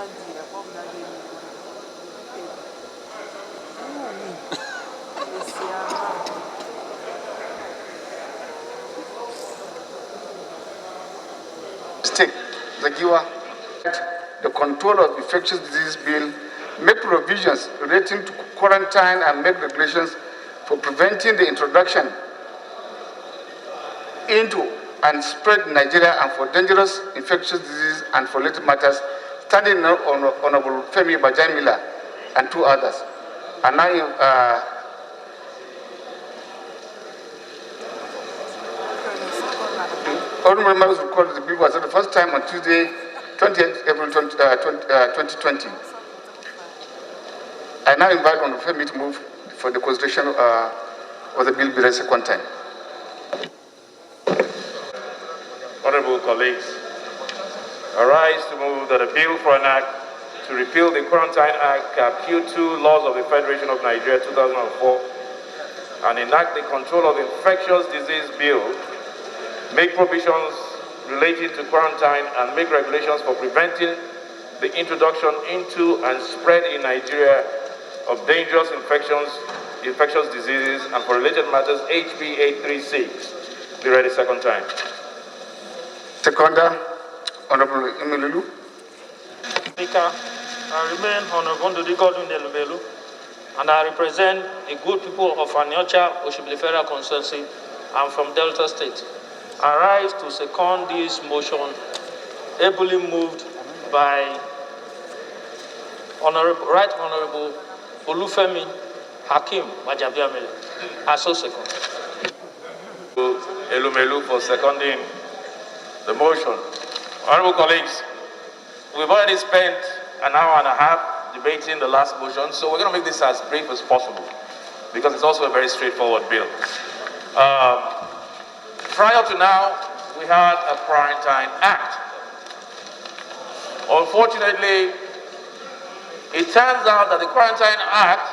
State, the giver, the Control of Infectious Disease Bill, make provisions relating to quarantine and make regulations for preventing the introduction into and spread in Nigeria and for dangerous infectious disease and for related matters, standing on Honorable Femi Bajamila and two others. And now, honorable members recall that the bill was at the first time on Tuesday, 28th April 2020. I now invite Honorable Femi to move for the consideration of the bill be read second time. Honorable colleagues, I rise to move that a bill for an act to repeal the Quarantine Act, Cap Q2 laws of the Federation of Nigeria 2004, and enact the Control of Infectious Disease Bill, make provisions relating to quarantine and make regulations for preventing the introduction into and spread in Nigeria of dangerous infectious diseases and for related matters, HB 836, be read a second time. Seconder, Honorable Imilulu. Speaker, I remain Honorable Ndudi Godwin Elumelu, and I represent the good people of Aniocha, Oshibili Federal Constituency. I'm from Delta State. I rise to second this motion, ably moved by Right Honorable Olufemi Hakim Bajabiamele. I so second. Elumelu for seconding the motion. Honorable colleagues, we've already spent an hour and a half debating the last motion, so we're going to make this as brief as possible because it's also a very straightforward bill. Prior to now, we had a Quarantine Act. Unfortunately, it turns out that the Quarantine Act,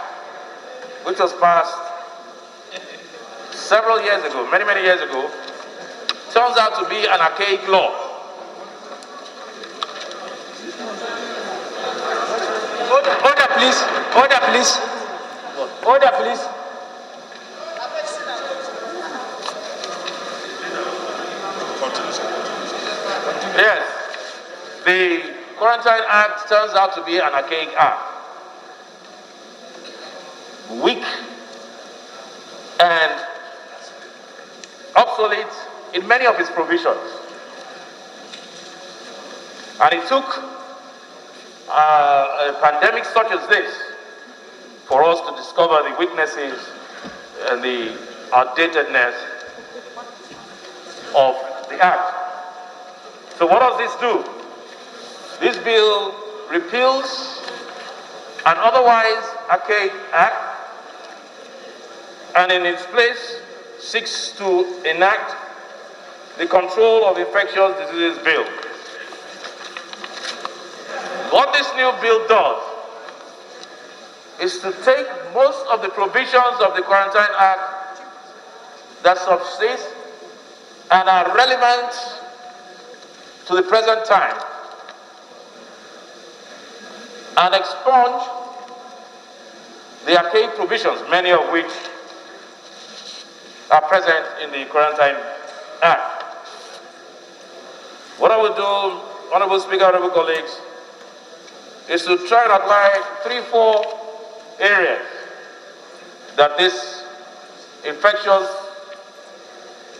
which was passed several years ago, many years ago, turns out to be an archaic law. Order, please. Order, please. Order, please. Yes, the Quarantine Act turns out to be an archaic act. Weak and obsolete in many of its provisions. And it took a pandemic such as this for us to discover the weaknesses and the outdatedness of the act. So what does this do? This bill repeals an otherwise archaic act and in its place seeks to enact the Control of Infectious Diseases Bill. What this new bill does is to take most of the provisions of the Quarantine Act that subsist and are relevant to the present time and expunge the archaic provisions, many of which are present in the Quarantine Act. What I will do, Honorable Speaker, Honorable colleagues, is to try and apply 3-4 areas that this Infectious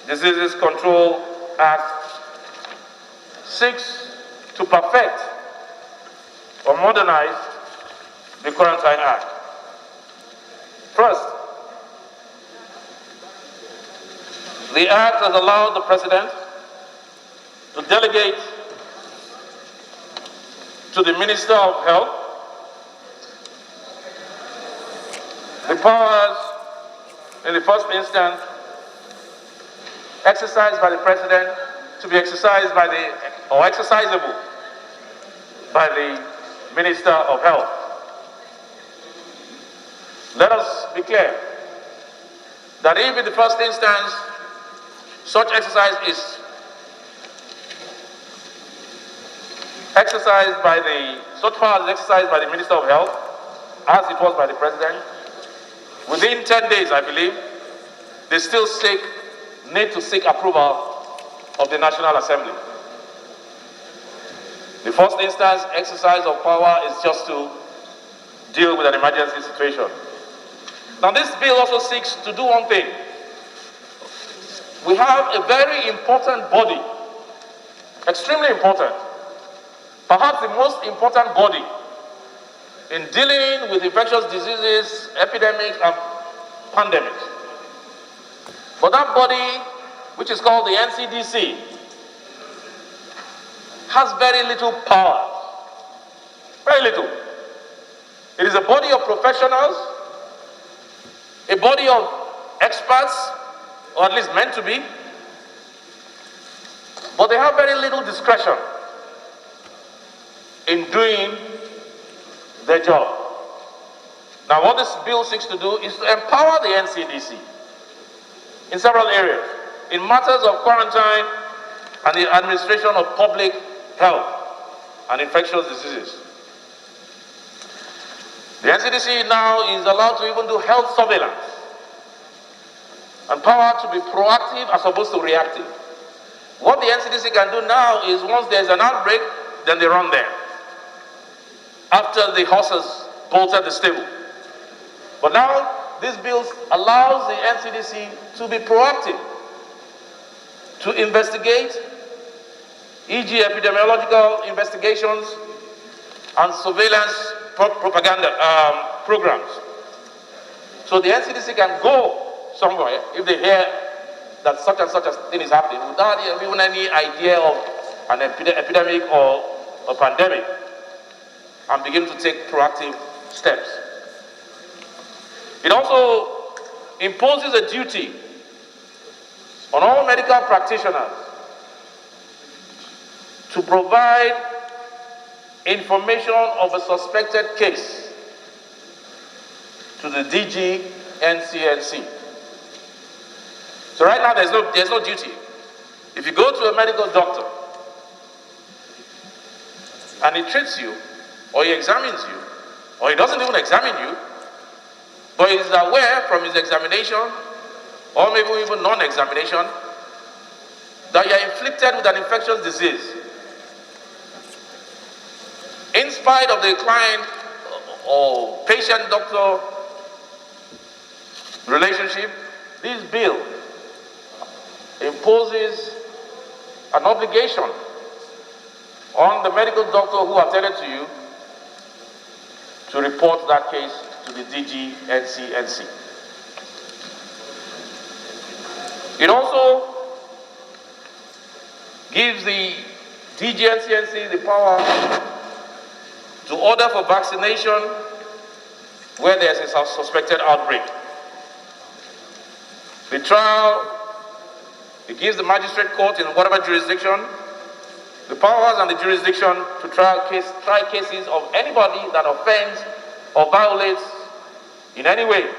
Diseases Control Act seeks to perfect or modernize the Quarantine Act. First, the Act has allowed the President to delegate to the Minister of Health the powers in the first instance exercised by the President to be exercised by or exercisable by the Minister of Health. Let us be clear that if in the first instance such exercise is exercised by the such power is exercised by the Minister of Health, as it was by the President. Within 10 days, I believe, they still need to seek approval of the National Assembly. The first instance exercise of power is just to deal with an emergency situation. Now, this bill also seeks to do one thing. We have a very important body, extremely important, perhaps the most important body in dealing with infectious diseases, epidemics, and pandemics. But that body, which is called the NCDC, has very little power. Very little. It is a body of professionals, a body of experts, or at least meant to be, but they have very little discretion in doing their job. Now, what this bill seeks to do is to empower the NCDC in several areas, in matters of quarantine and the administration of public health and infectious diseases. The NCDC now is allowed to even do health surveillance and power to be proactive as opposed to reactive. What the NCDC can do now is once there's an outbreak, then they run there, after the horses bolted the stable. But now, this bill allows the NCDC to be proactive, to investigate, e.g. epidemiological investigations and surveillance propaganda programs. So the NCDC can go somewhere if they hear that such and such a thing is happening without even any idea of an epidemic or a pandemic, and begin to take proactive steps. It also imposes a duty on all medical practitioners to provide information of a suspected case to the DG NCNC. So right now there's no duty. If you go to a medical doctor and he treats you, or he examines you, or he doesn't even examine you, but he's aware from his examination, or maybe even non-examination, that you are inflicted with an infectious disease, in spite of the client or patient-doctor relationship, this bill imposes an obligation on the medical doctor who attended to you to report that case to the DG NCNC. It also gives the DG NCNC the power to order for vaccination where there is a suspected outbreak. The trial, it gives the magistrate court in whatever jurisdiction the powers and the jurisdiction to try cases of anybody that offends or violates in any way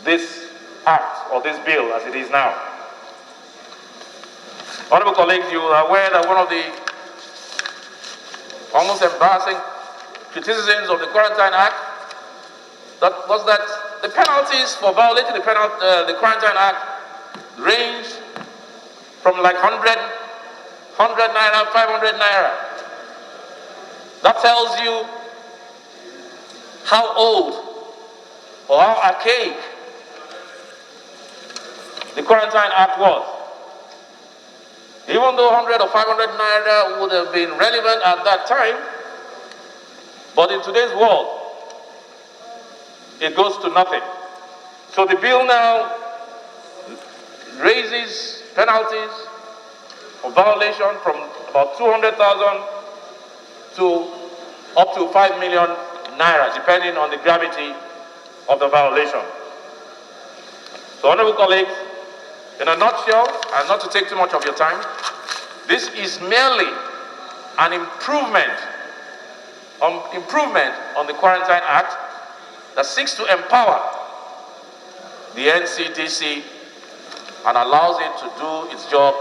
this act or this bill as it is now. Honorable colleagues, you are aware that one of the almost embarrassing criticisms of the Quarantine Act was that the penalties for violating the Quarantine Act ranged from like 100 naira, 500 naira. That tells you how old or how archaic the Quarantine Act was. Even though 100 or 500 naira would have been relevant at that time, but in today's world, it goes to nothing. So the bill now raises penalties for violation from about 200,000 to up to 5 million naira, depending on the gravity of the violation. So, honorable colleagues, in a nutshell, and not to take too much of your time, this is merely an improvement on the Quarantine Act that seeks to empower the NCDC and allows it to do its job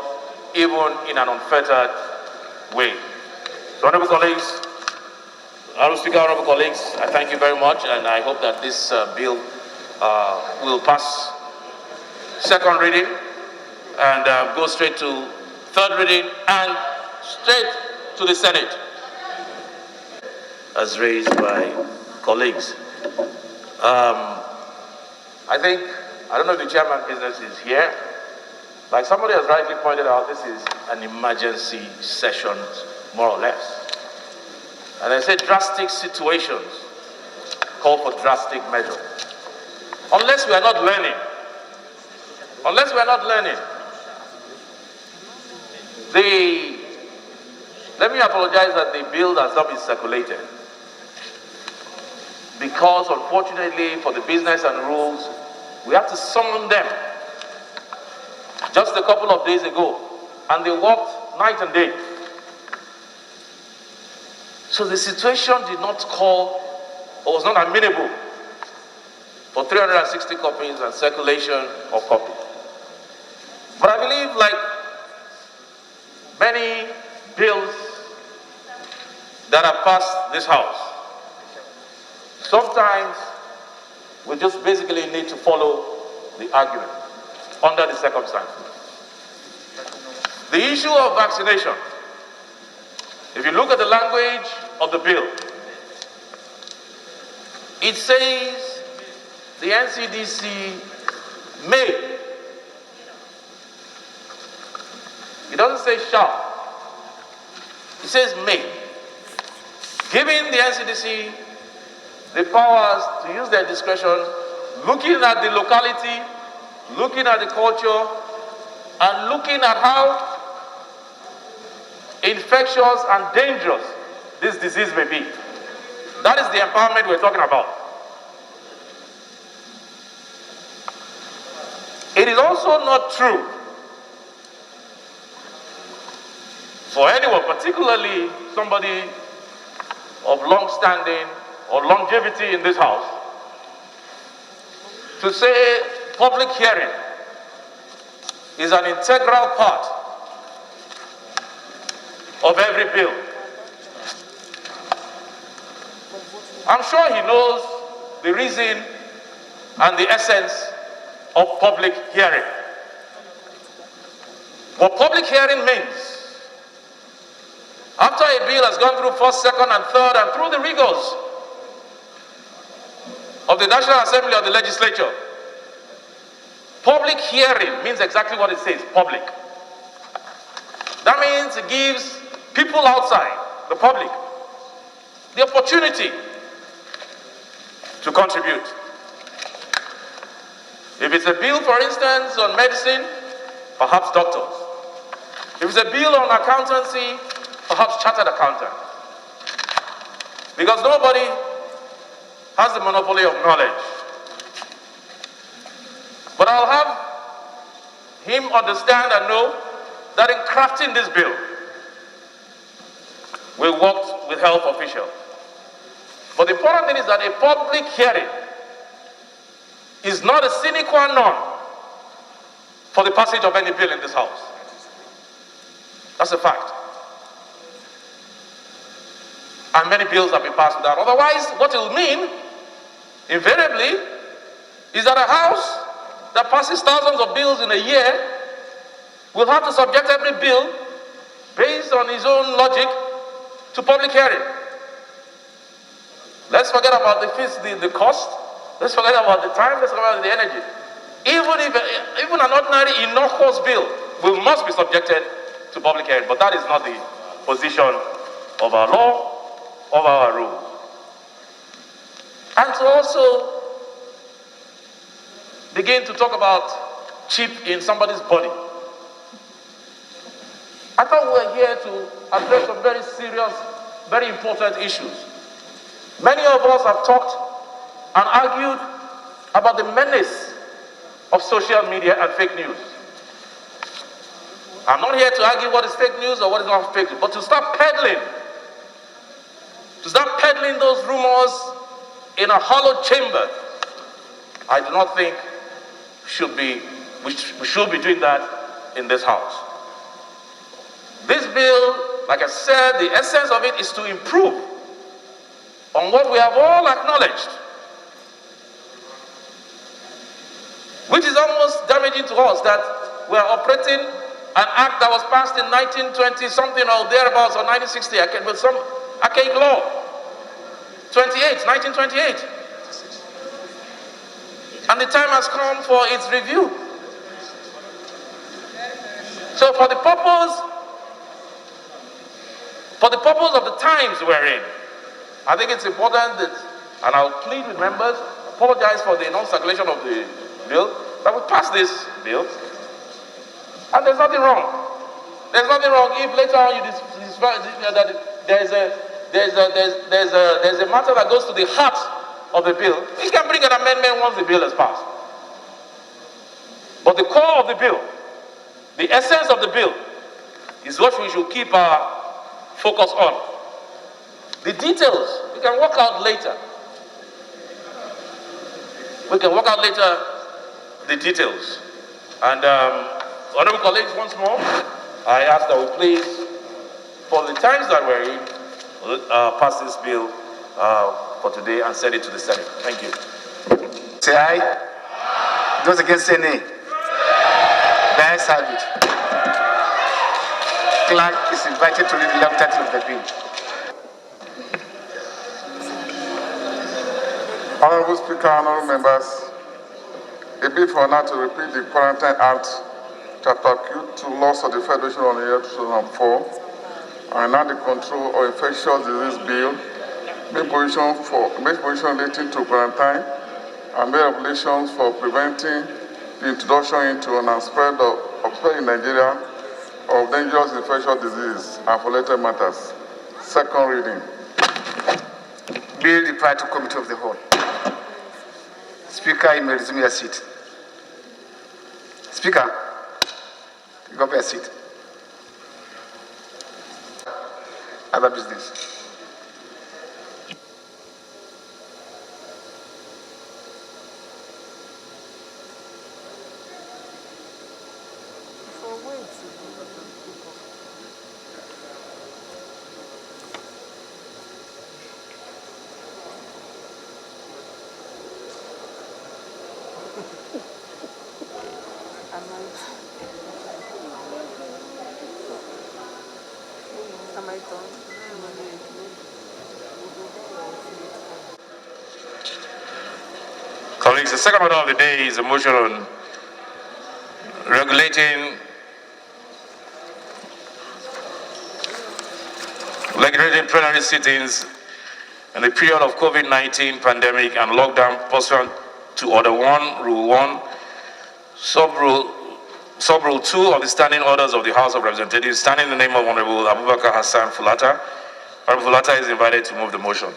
even in an unfettered way. So, honorable colleagues, Honorable Speaker, honorable colleagues, I thank you very much, and I hope that this bill will pass second reading and go straight to third reading and straight to the Senate, as raised by colleagues. I don't know if the chairman business is here. Like somebody has rightly pointed out, this is an emergency session, more or less. And I say drastic situations call for drastic measures. Unless we are not learning, let me apologize that the bill has not been circulated. Because unfortunately for the business and rules, we have to summon them just a couple of days ago, and they worked night and day. So the situation did not call, or was not amenable for 360 copies and circulation of copies. But I believe, like many bills that have passed this House, sometimes we just basically need to follow the argument under the circumstances. The issue of vaccination, if you look at the language of the bill, it says the NCDC may. It doesn't say shall. It says may. Giving the NCDC the powers to use their discretion, looking at the locality, looking at the culture, and looking at how infectious and dangerous this disease may be. That is the empowerment we're talking about. It is also not true for anyone, particularly somebody of long-standing or longevity in this House, to say public hearing is an integral part of every bill. I'm sure he knows the reason and the essence of public hearing. What public hearing means, after a bill has gone through first, second, and third, and through the rigors of the National Assembly or the legislature, public hearing means exactly what it says, public. That means it gives people outside, the public, the opportunity to contribute. If it's a bill, for instance, on medicine, perhaps doctors. If it's a bill on accountancy, perhaps chartered accountant. Because nobody has the monopoly of knowledge. But I'll have him understand and know that in crafting this bill, we worked with health officials. But the important thing is that a public hearing is not a sine qua non for the passage of any bill in this House. That's a fact. And many bills have been passed without. Otherwise, what it will mean, invariably, is that a House that passes thousands of bills in a year will have to subject every bill, based on his own logic, to public hearing. Let's forget about the cost. Let's forget about the time. Let's forget about the energy. Even an ordinary innocuous bill must be subjected to public hearing. But that is not the position of our law, of our rules. And to also begin to talk about chip in somebody's body. I thought we were here to address some very serious, very important issues. Many of us have talked and argued about the menace of social media and fake news. I'm not here to argue what is fake news or what is not fake news, but to start peddling those rumors in a hollow chamber. I do not think we should be doing that in this House. This bill, like I said, the essence of it is to improve on what we have all acknowledged, which is almost damaging to us, that we are operating an act that was passed in 1920 something or thereabouts, or 1960, with some archaic law, 1928. And the time has come for its review. So for the purpose of the times we're in, I think it's important that, and I'll plead with members, apologize for the non-circulation of the bill, that we pass this bill. And there's nothing wrong. There's nothing wrong if later on you discover that there's a matter that goes to the heart of the bill. You can bring an amendment once the bill is passed. But the core of the bill, the essence of the bill, is what we should keep our focus on. The details, we can work out later. We can work out later the details. And honorable colleagues, once more, I ask that we please, for the times that we're in, pass this bill for today and send it to the Senate. Thank you. Say aye. Those against say nay. The ayes have it. Clerk is invited to read the left title of the bill. Honorable Speaker, honorable members, a bill for now to repeal the Quarantine Act, Chapter Q2, Laws of the Federation of the year 2004, and now the Control of Infectious Disease Bill, make provision relating to quarantine, and make regulations for preventing the introduction into and spread in Nigeria of dangerous infectious disease and for related matters. Second reading. Bill referred to Committee of the Whole. Speaker, you may resume your seat. Speaker, go to your seat. Other business. Colleagues, the second order of the day is a motion on regulating plenary sittings in the period of COVID-19 pandemic and lockdown pursuant to Order 1, Rule 1, Sub-Rule 2 of the Standing Orders of the House of Representatives, standing in the name of Honorable Abubakar Hassan Fulata. Honorable Fulata is invited to move the motion.